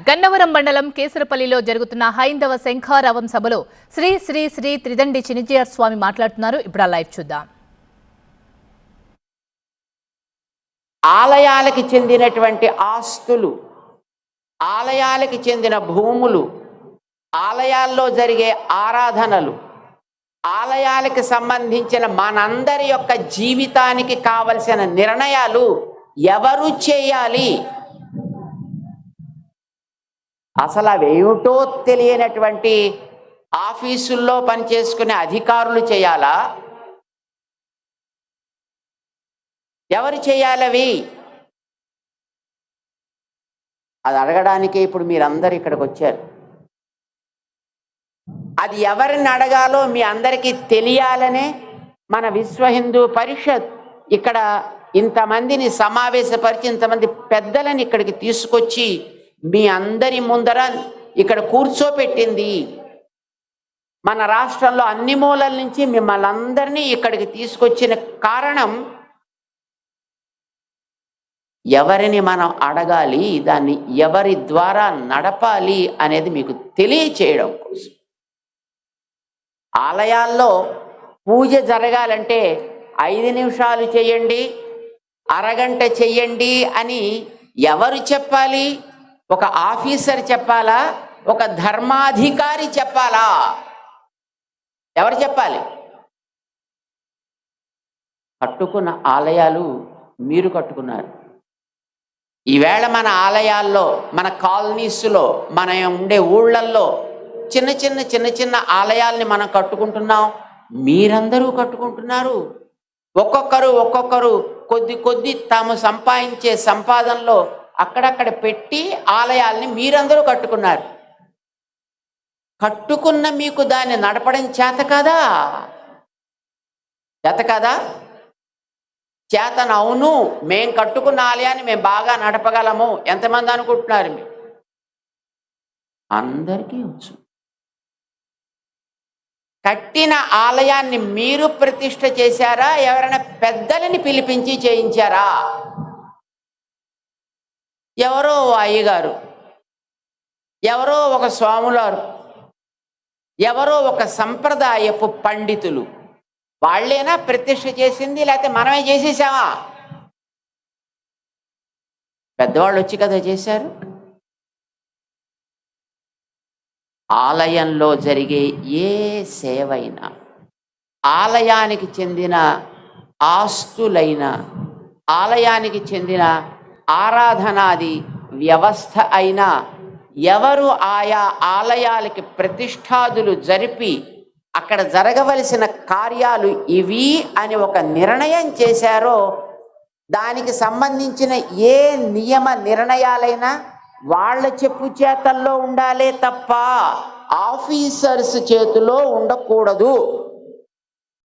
గన్నవరం మండలం కేసరపల్లిలో జరుగుతున్న హైందవ శంఖారావం సభలో శ్రీ శ్రీ శ్రీ త్రిదండి చినజీయర్ స్వామి మాట్లాడుతున్నారు. ఇప్పుడు ఆ లైవ్ చూద్దాం. ఆలయాలకు చెందినటువంటి ఆస్తులు, ఆలయాలకు చెందిన భూములు, ఆలయాల్లో జరిగే ఆరాధనలు, ఆలయాలకు సంబంధించిన మనందరి యొక్క జీవితానికి కావలసిన నిర్ణయాలు ఎవరు చేయాలి? అసలు అవేమిటో తెలియనటువంటి ఆఫీసుల్లో పనిచేసుకునే అధికారులు చేయాలా? ఎవరు చేయాలవి? అది అడగడానికే ఇప్పుడు మీరందరూ ఇక్కడికి వచ్చారు. అది ఎవరిని అడగాలో మీ అందరికీ తెలియాలనే మన విశ్వ హిందూ పరిషత్ ఇక్కడ ఇంతమందిని సమావేశపరిచి ఇంతమంది పెద్దలని ఇక్కడికి తీసుకొచ్చి మీ అందరి ముందర ఇక్కడ కూర్చోపెట్టింది. మన రాష్ట్రంలో అన్ని మూలల నుంచి మిమ్మల్ని అందరినీ ఇక్కడికి తీసుకొచ్చిన కారణం ఎవరిని మనం అడగాలి, దాన్ని ఎవరి ద్వారా నడపాలి అనేది మీకు తెలియచేయడం కోసం. ఆలయాల్లో పూజ జరగాలంటే 5 నిమిషాలు చేయండి, అరగంట చెయ్యండి అని ఎవరు చెప్పాలి? ఒక ఆఫీసర్ చెప్పాలా? ఒక ధర్మాధికారి చెప్పాలా? ఎవరు చెప్పాలి? కట్టుకున్న ఆలయాలు మీరు కట్టుకున్నారు. ఈవేళ మన ఆలయాల్లో, మన కాలనీస్లో, మన ఉండే ఊళ్ళల్లో చిన్న చిన్న ఆలయాల్ని మనం కట్టుకుంటున్నాం. మీరందరూ కట్టుకుంటున్నారు. ఒక్కొక్కరు కొద్ది తాము సంపాదించే సంపాదనలో అక్కడక్కడ పెట్టి ఆలయాల్ని మీరందరూ కట్టుకున్నారు. కట్టుకున్న మీకు దాన్ని నడపడం చేత కదా? చేతన అవును, మేం కట్టుకున్న ఆలయాన్ని మేము బాగా నడపగలము. ఎంతమంది అనుకుంటున్నారు? మీరు అందరికీ వచ్చు. కట్టిన ఆలయాన్ని మీరు ప్రతిష్ఠ చేశారా? ఎవరైనా పెద్దలని పిలిపించి చేయించారా? ఎవరో అయ్యగారు, ఎవరో ఒక స్వాములారు, ఎవరో ఒక సంప్రదాయపు పండితులు వాళ్ళేనా ప్రతిష్ఠ చేసింది? లేకపోతే మనమే చేసేసామా? పెద్దవాళ్ళు వచ్చి కదా చేశారు. ఆలయంలో జరిగే ఏ సేవైనా, ఆలయానికి చెందిన ఆస్తులైనా, ఆలయానికి చెందిన ఆరాధనాది వ్యవస్థ అయినా ఎవరు ఆయా ఆలయాలకి ప్రతిష్ఠాదులు జరిపి అక్కడ జరగవలసిన కార్యాలు ఇవి అని ఒక నిర్ణయం చేశారో దానికి సంబంధించిన ఏ నియమ నిర్ణయాలైనా వాళ్ళ చెప్పు చేతల్లో ఉండాలే తప్ప ఆఫీసర్స్ చేతిలో ఉండకూడదు.